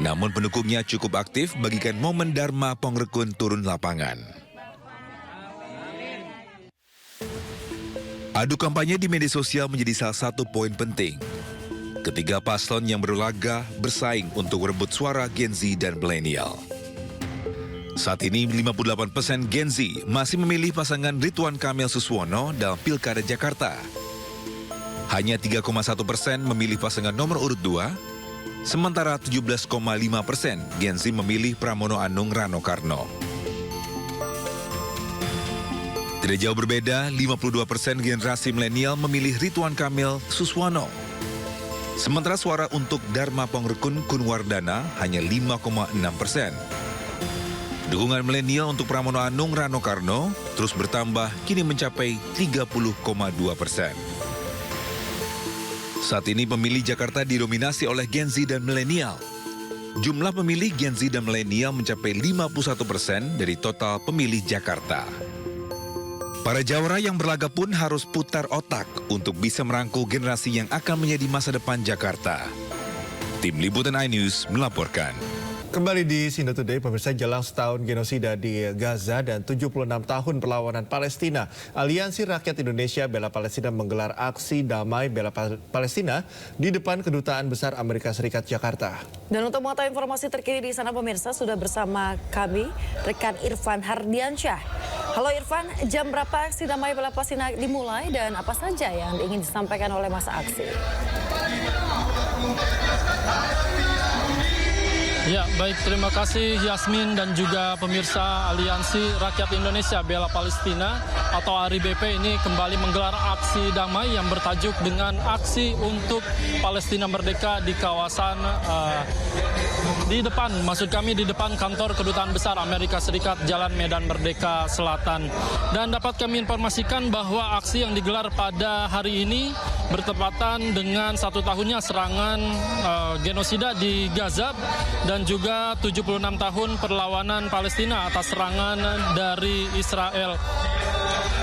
Namun pendukungnya cukup aktif bagikan momen Dharma Pongrekun turun lapangan. Adu kampanye di media sosial menjadi salah satu poin penting. Ketiga paslon yang berlaga bersaing untuk merebut suara Gen Z dan milenial. Saat ini 58% Gen Z masih memilih pasangan Ridwan Kamil Suswono dalam Pilkada Jakarta. Hanya 3,1% memilih pasangan nomor urut 2, sementara 17,5% Gen Z memilih Pramono Anung Rano Karno. Tidak jauh berbeda, 52% generasi milenial memilih Ridwan Kamil Suswono. Sementara suara untuk Dharma Pongrekun Kunwardana hanya 5,6%. Dukungan milenial untuk Pramono Anung Rano Karno terus bertambah, kini mencapai 30,2%. Saat ini pemilih Jakarta didominasi oleh Gen Z dan milenial. Jumlah pemilih Gen Z dan milenial mencapai 51% dari total pemilih Jakarta. Para jawara yang berlaga pun harus putar otak untuk bisa merangkul generasi yang akan menjadi masa depan Jakarta. Tim Liputan iNews melaporkan. Kembali di Sindo Today, pemirsa, jelang setahun genosida di Gaza dan 76 tahun perlawanan Palestina, Aliansi Rakyat Indonesia Bela Palestina menggelar aksi damai Bela Palestina di depan Kedutaan Besar Amerika Serikat Jakarta. Dan untuk mengetahui informasi terkini di sana, pemirsa, sudah bersama kami rekan Irfan Hardiansyah. Halo Irfan, jam berapa aksi damai Bela Palestina dimulai dan apa saja yang ingin disampaikan oleh masa aksi? Ya, baik, terima kasih Yasmin dan juga pemirsa. Aliansi Rakyat Indonesia Bela Palestina atau ARI BP ini kembali menggelar aksi damai yang bertajuk dengan aksi untuk Palestina Merdeka di kawasan di depan kantor Kedutaan Besar Amerika Serikat Jalan Medan Merdeka Selatan. Dan dapat kami informasikan bahwa aksi yang digelar pada hari ini bertepatan dengan 1 tahunnya serangan genosida di Gaza dan juga 76 tahun perlawanan Palestina atas serangan dari Israel.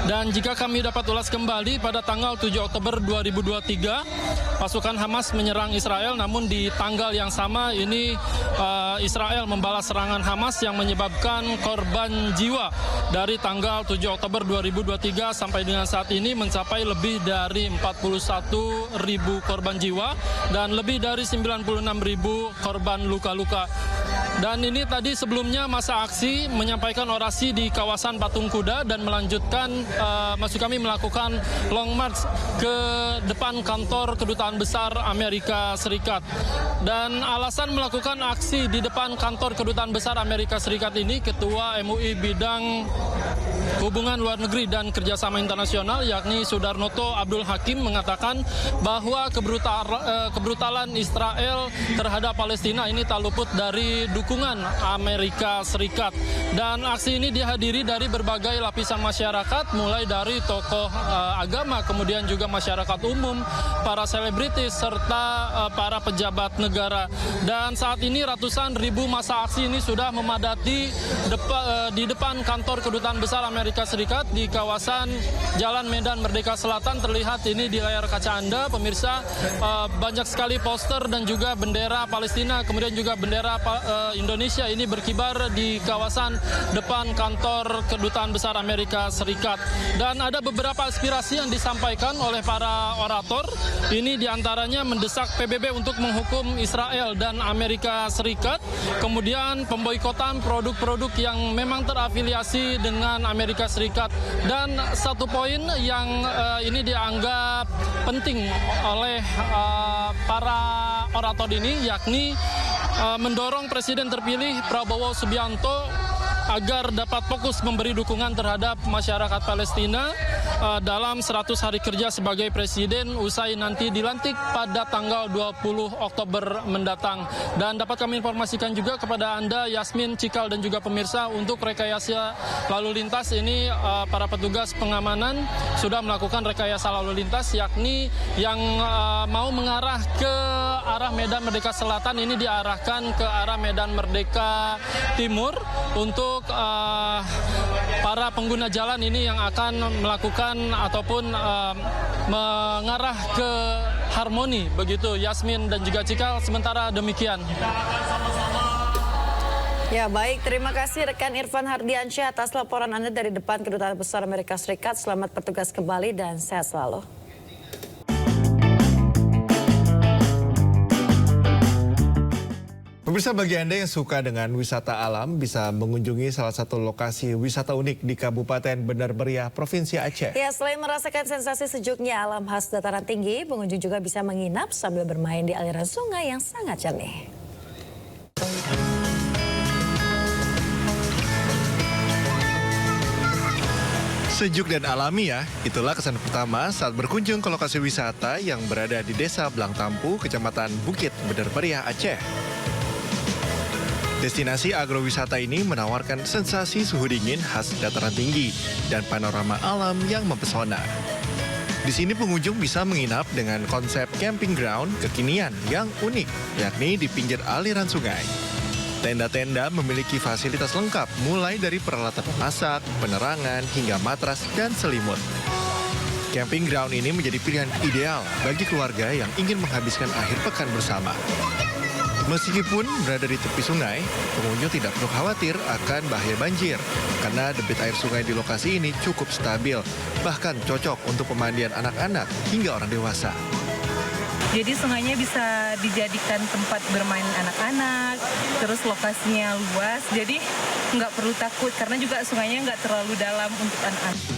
Dan jika kami dapat ulas kembali, pada tanggal 7 Oktober 2023, pasukan Hamas menyerang Israel, namun di tanggal yang sama ini Israel membalas serangan Hamas yang menyebabkan korban jiwa dari tanggal 7 Oktober 2023 sampai dengan saat ini mencapai lebih dari 41.000 korban jiwa dan lebih dari 96.000 korban luka-luka. Dan ini tadi sebelumnya masa aksi menyampaikan orasi di kawasan Patung Kuda dan melanjutkan maksud kami melakukan long march ke depan kantor Kedutaan Besar Amerika Serikat. Dan alasan melakukan aksi di depan kantor Kedutaan Besar Amerika Serikat ini, Ketua MUI Bidang Hubungan Luar Negeri dan Kerjasama Internasional yakni Sudarnoto Abdul Hakim mengatakan bahwa kebrutalan Israel terhadap Palestina ini tak luput dari dukungan Amerika Serikat. Dan aksi ini dihadiri dari berbagai lapisan masyarakat, mulai dari tokoh agama, kemudian juga masyarakat umum, para selebritis, serta para pejabat negara. Dan saat ini ratusan ribu massa aksi ini sudah memadati di depan kantor Kedutaan Besar Amerika Serikat di kawasan Jalan Medan Merdeka Selatan. Terlihat ini di layar kaca Anda, pemirsa, banyak sekali poster dan juga bendera Palestina, kemudian juga bendera Indonesia ini berkibar di kawasan depan kantor Kedutaan Besar Amerika Serikat. Dan ada beberapa aspirasi yang disampaikan oleh para orator. Ini diantaranya mendesak PBB untuk menghukum Israel dan Amerika Serikat, kemudian pemboikotan produk-produk yang memang terafiliasi dengan Amerika Serikat. Dan satu poin yang ini dianggap penting oleh para orator ini yakni mendorong Presiden terpilih Prabowo Subianto agar dapat fokus memberi dukungan terhadap masyarakat Palestina dalam 100 hari kerja sebagai presiden usai nanti dilantik pada tanggal 20 Oktober mendatang. Dan dapat kami informasikan juga kepada Anda, Yasmin, Cikal, dan juga pemirsa, untuk rekayasa lalu lintas ini para petugas pengamanan sudah melakukan rekayasa lalu lintas, yakni yang mau mengarah ke arah Medan Merdeka Selatan ini diarahkan ke arah Medan Merdeka Timur untuk para pengguna jalan ini yang akan melakukan ataupun mengarah ke Harmoni, begitu Yasmin dan juga Cikal. Sementara demikian. Ya baik, terima kasih rekan Irfan Hardiansyah atas laporan Anda dari depan Kedutaan Besar Amerika Serikat. Selamat bertugas kembali dan sehat selalu. Pemirsa, bagi Anda yang suka dengan wisata alam, bisa mengunjungi salah satu lokasi wisata unik di Kabupaten Benar Meriah, Provinsi Aceh. Ya, selain merasakan sensasi sejuknya alam khas dataran tinggi, pengunjung juga bisa menginap sambil bermain di aliran sungai yang sangat jernih. Sejuk dan alami ya, itulah kesan pertama saat berkunjung ke lokasi wisata yang berada di Desa Blangtampu, Kecamatan Bukit, Benar Meriah, Aceh. Destinasi agrowisata ini menawarkan sensasi suhu dingin khas dataran tinggi dan panorama alam yang mempesona. Di sini pengunjung bisa menginap dengan konsep camping ground kekinian yang unik, yakni di pinggir aliran sungai. Tenda-tenda memiliki fasilitas lengkap, mulai dari peralatan memasak, penerangan, hingga matras dan selimut. Camping ground ini menjadi pilihan ideal bagi keluarga yang ingin menghabiskan akhir pekan bersama. Meskipun berada di tepi sungai, pengunjung tidak perlu khawatir akan bahaya banjir, karena debit air sungai di lokasi ini cukup stabil, bahkan cocok untuk pemandian anak-anak hingga orang dewasa. Jadi sungainya bisa dijadikan tempat bermain anak-anak, terus lokasinya luas, jadi nggak perlu takut karena juga sungainya nggak terlalu dalam untuk anak-anak.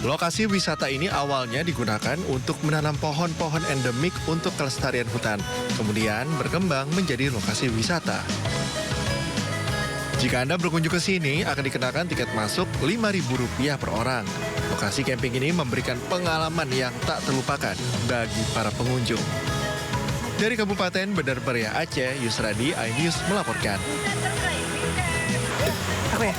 Lokasi wisata ini awalnya digunakan untuk menanam pohon-pohon endemik untuk kelestarian hutan, kemudian berkembang menjadi lokasi wisata. Jika Anda berkunjung ke sini, akan dikenakan tiket masuk Rp5.000 per orang. Lokasi camping ini memberikan pengalaman yang tak terlupakan bagi para pengunjung. Dari Kabupaten Benar Meriah, Aceh, Yusradi, iNews melaporkan. Aku ya?